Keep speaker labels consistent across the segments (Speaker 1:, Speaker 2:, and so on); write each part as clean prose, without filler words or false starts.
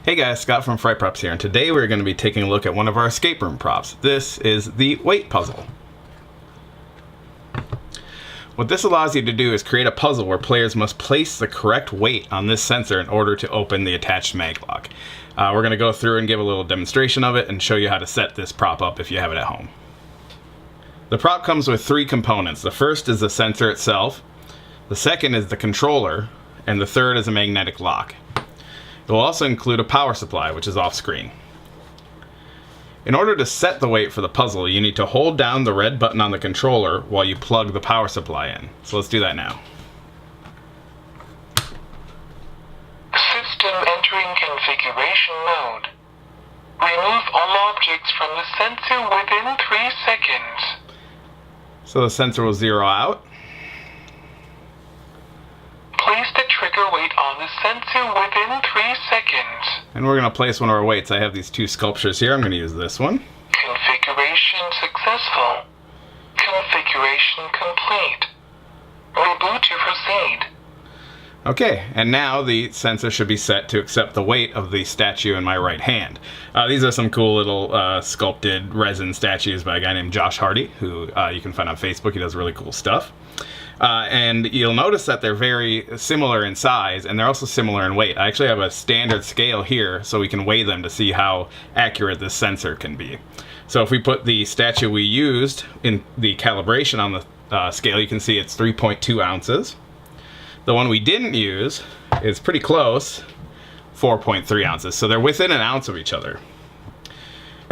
Speaker 1: Hey guys, Scott from FrightProps here, and today we're going to be taking a look at one of our escape room props. This is the weight puzzle. What this allows you to do is create a puzzle where players must place the correct weight on this sensor in order to open the attached mag lock. We're going to go through and give a little demonstration of it and show you how to set this prop up if you have it at home. The prop comes with three components. The first is the sensor itself, the second is the controller, and the third is a magnetic lock. It will also include a power supply, which is off screen. In order to set the weight for the puzzle, you need to hold down the red button on the controller while you plug the power supply in. So let's do that now.
Speaker 2: System entering configuration mode. Remove all objects from the sensor within 3 seconds.
Speaker 1: So the sensor will zero out.
Speaker 2: Place the trigger weight on the sensor within 3 seconds.
Speaker 1: And we're going to place one of our weights. I have these two sculptures here. I'm going to use this one.
Speaker 2: Configuration successful. Configuration complete. Reboot to proceed.
Speaker 1: Okay, and now the sensor should be set to accept the weight of the statue in my right hand. These are some cool little sculpted resin statues by a guy named Josh Hardy, who you can find on Facebook. He does really cool stuff. And you'll notice that they're very similar in size, and they're also similar in weight. I actually have a standard scale here so we can weigh them to see how accurate this sensor can be. So if we put the statue we used in the calibration on the scale, you can see it's 3.2 ounces. The one we didn't use is pretty close, 4.3 ounces. So they're within an ounce of each other.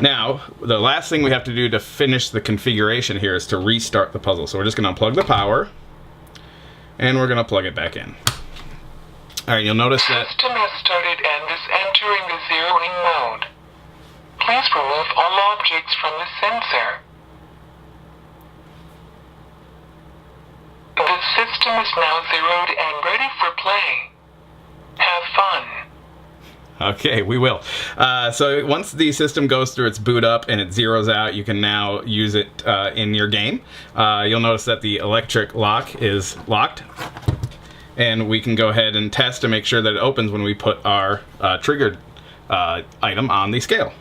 Speaker 1: Now, the last thing we have to do to finish the configuration here is to restart the puzzle. So we're just going to unplug the power, and we're going to plug it back in. All right, you'll notice that
Speaker 2: System has started and is entering the zeroing mode. Please remove all objects from the sensor. The system is now zeroed and ready for play. Have fun.
Speaker 1: Okay, we will. So once the system goes through its boot up and it zeroes out, you can now use it in your game. You'll notice that the electric lock is locked. And we can go ahead and test to make sure that it opens when we put our triggered item on the scale.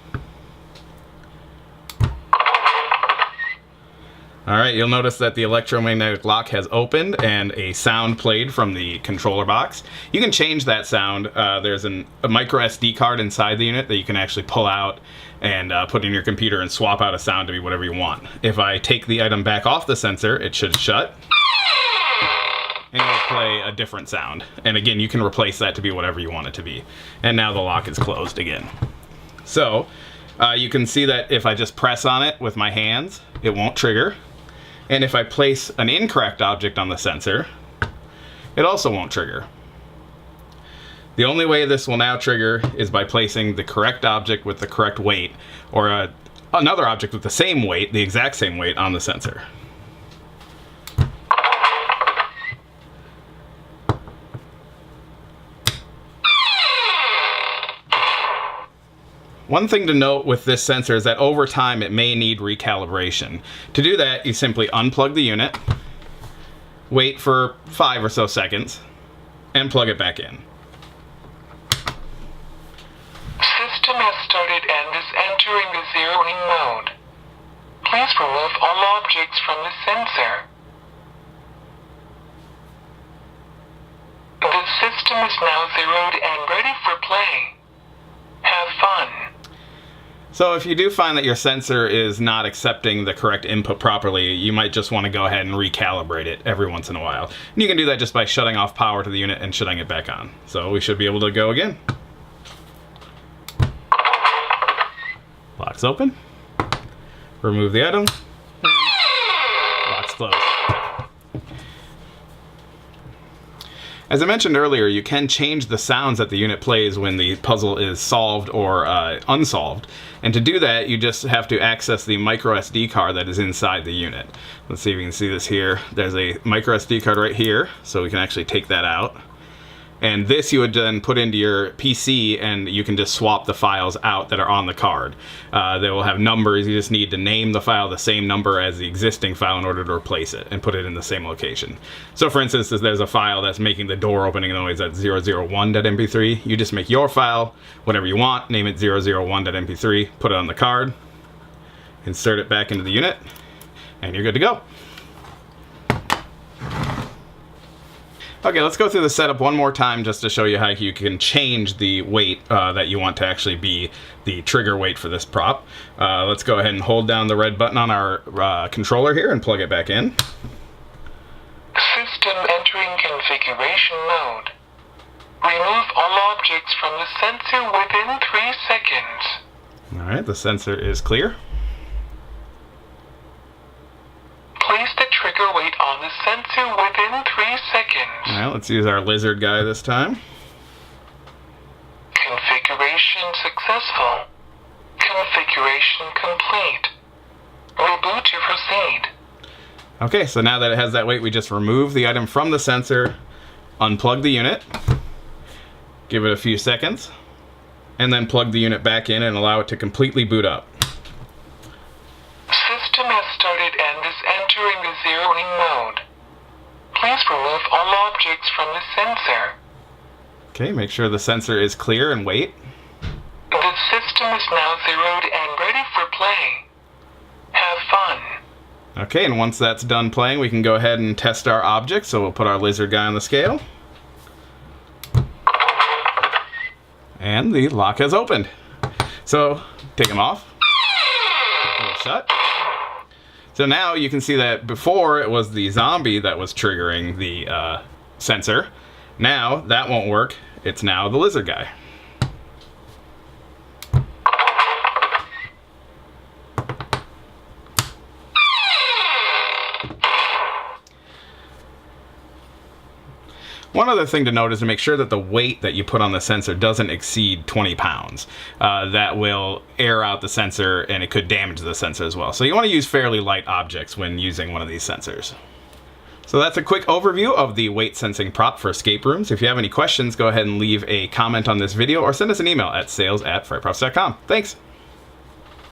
Speaker 1: Alright, you'll notice that the electromagnetic lock has opened and a sound played from the controller box. You can change that sound. There's a micro SD card inside the unit that you can actually pull out and put in your computer and swap out a sound to be whatever you want. If I take the item back off the sensor, it should shut and it'll play a different sound. And again, you can replace that to be whatever you want it to be. And now the lock is closed again. So you can see that if I just press on it with my hands, it won't trigger. And if I place an incorrect object on the sensor, it also won't trigger. The only way this will now trigger is by placing the correct object with the correct weight, or another object with the same weight, the exact same weight, on the sensor. One thing to note with this sensor is that over time it may need recalibration. To do that, you simply unplug the unit, wait for 5 or so seconds, and plug it back in.
Speaker 2: System has started and is entering the zeroing mode. Please remove all objects from the sensor. The system is now zeroed and ready for play. Have fun.
Speaker 1: So if you do find that your sensor is not accepting the correct input properly, you might just want to go ahead and recalibrate it every once in a while. And you can do that just by shutting off power to the unit and shutting it back on. So we should be able to go again. Lock's open. Remove the item. And lock's closed. As I mentioned earlier, you can change the sounds that the unit plays when the puzzle is solved or unsolved. And to do that, you just have to access the micro SD card that is inside the unit. Let's see if you can see this here. There's a micro SD card right here, so we can actually take that out. And this you would then put into your PC, and you can just swap the files out that are on the card. They will have numbers. You just need to name the file the same number as the existing file in order to replace it and put it in the same location. So for instance, if there's a file that's making the door opening noise at 001.mp3, you just make your file, whatever you want, name it 001.mp3, put it on the card, insert it back into the unit, and you're good to go. Okay, let's go through the setup one more time just to show you how you can change the weight that you want to actually be the trigger weight for this prop. Let's go ahead and hold down the red button on our controller here and plug it back in.
Speaker 2: System entering configuration mode. Remove all objects from the sensor within 3 seconds.
Speaker 1: Alright, the sensor is clear.
Speaker 2: Place the trigger weight on the sensor within 3 seconds.
Speaker 1: Alright, let's use our lizard guy this time.
Speaker 2: Configuration successful. Configuration complete. Reboot to proceed.
Speaker 1: Okay, so now that it has that weight, we just remove the item from the sensor, unplug the unit, give it a few seconds, and then plug the unit back in and allow it to completely boot up.
Speaker 2: System has started and is entering the zeroing mode. Please remove all objects from the sensor.
Speaker 1: Okay, make sure the sensor is clear and wait.
Speaker 2: The system is now zeroed and ready for play. Have fun.
Speaker 1: Okay, and once that's done playing, we can go ahead and test our object. So we'll put our lizard guy on the scale. And the lock has opened. So take him off. Pull it shut. So now you can see that before it was the zombie that was triggering the sensor. Now that won't work. It's now the lizard guy. One other thing to note is to make sure that the weight that you put on the sensor doesn't exceed 20 pounds. That will air out the sensor and it could damage the sensor as well. So you want to use fairly light objects when using one of these sensors. So that's a quick overview of the weight sensing prop for escape rooms. If you have any questions, go ahead and leave a comment on this video or send us an email at sales@frightprops.com. Thanks!